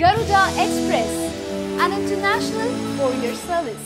Garuda Express, an international courier service.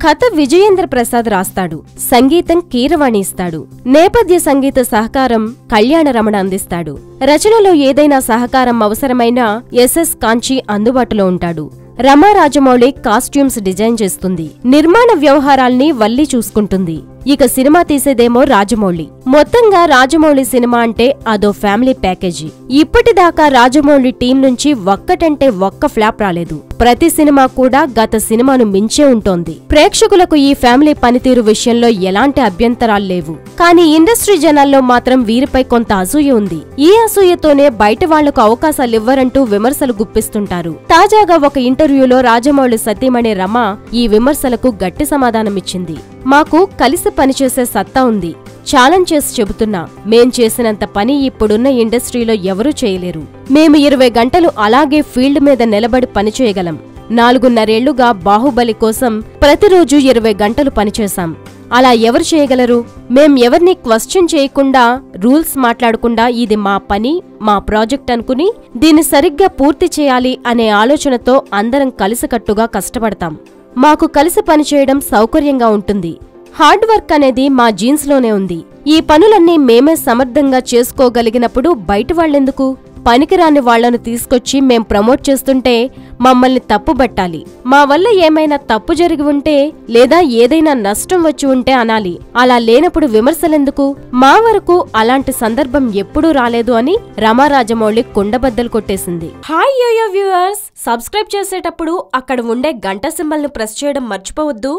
కథ విజయేంద్ర ప్రసాద్ రాస్తాడు, సంగీతం కీరవాణి ఇస్తాడు, నేపథ్య సంగీత సహకారం కళ్యాణ రమణ అందిస్తాడు. రచనలో ఏదైనా సహకారం అవసరమైనా ఎస్ఎస్ కాంచి అందుబాటులో ఉంటాడు. రమా రాజమౌళి కాస్ట్యూమ్స్ డిజైన్ చేస్తుంది. నిర్మాణ వ్యవహారాల్ని వల్లి చూసుకుంటుంది. ఇక సినిమా తీసేదేమో రాజమౌళి. మొత్తంగా రాజమౌళి సినిమా అంటే అదో ఫ్యామిలీ ప్యాకేజీ. ఇప్పటిదాకా రాజమౌళి టీం నుంచి ఒక్కటంటే ఒక్క ఫ్లాప్ రాలేదు. ప్రతి సినిమా కూడా గత సినిమాను మించే ఉంటోంది. ప్రేక్షకులకు ఈ ఫ్యామిలీ పనితీరు విషయంలో ఎలాంటి అభ్యంతరాలు లేవు. కానీ ఇండస్ట్రీ జనాల్లో మాత్రం వీరిపై కొంత అసూయ ఉంది. ఈ అసూయతోనే బయట వాళ్లకు అవకాశాలివ్వరంటూ విమర్శలు గుప్పిస్తుంటారు. తాజాగా ఒక ఇంటర్వ్యూలో రాజమౌళి సతీమణి రమ ఈ విమర్శలకు గట్టి సమాధానమిచ్చింది. మాకు కలిసి పనిచేసే సత్తా ఉంది. ఛాలెంజ్ చేసి చెబుతున్నా, మేం చేసినంత పని ఇప్పుడున్న ఇండస్ట్రీలో ఎవరూ చేయలేరు. మేము 20 గంటలు అలాగే ఫీల్డ్ మీద నిలబడి పనిచేయగలం. 4.5 ఏళ్లుగా బాహుబలి కోసం ప్రతిరోజు 20 గంటలు పనిచేశాం. అలా ఎవరు చేయగలరు? మేం ఎవరిని క్వశ్చన్ చేయకుండా, రూల్స్ మాట్లాడకుండా ఇది మా పని, మా ప్రాజెక్ట్ అనుకుని దీన్ని సరిగ్గా పూర్తి చేయాలి అనే ఆలోచనతో అందరం కలిసికట్టుగా కష్టపడతాం. మాకు కలిసి పనిచేయడం సౌకర్యంగా ఉంటుంది. హార్డ్ వర్క్ అనేది మా జీన్స్లోనే ఉంది. ఈ పనులన్నీ మేమే సమర్థంగా చేసుకోగలిగినప్పుడు బయట వాళ్ళెందుకు? పనికిరాని వాళ్లను తీసుకొచ్చి మేం ప్రమోట్ చేస్తుంటే మమ్మల్ని తప్పుబట్టాలి. మా వల్ల ఏమైనా తప్పు జరిగి ఉంటే లేదా ఏదైనా నష్టం వచ్చి ఉంటే అనాలి. అలా లేనప్పుడు విమర్శలెందుకు? మా వరకు అలాంటి సందర్భం ఎప్పుడూ రాలేదు అని రమా రాజమౌళి కుండబద్దలు కొట్టేసింది. హాయ్ యోయో వ్యూవర్స్, సబ్స్క్రైబ్ చేసేటప్పుడు అక్కడ ఉండే గంట సింబల్ ను ప్రెస్ చేయడం మర్చిపోవద్దు.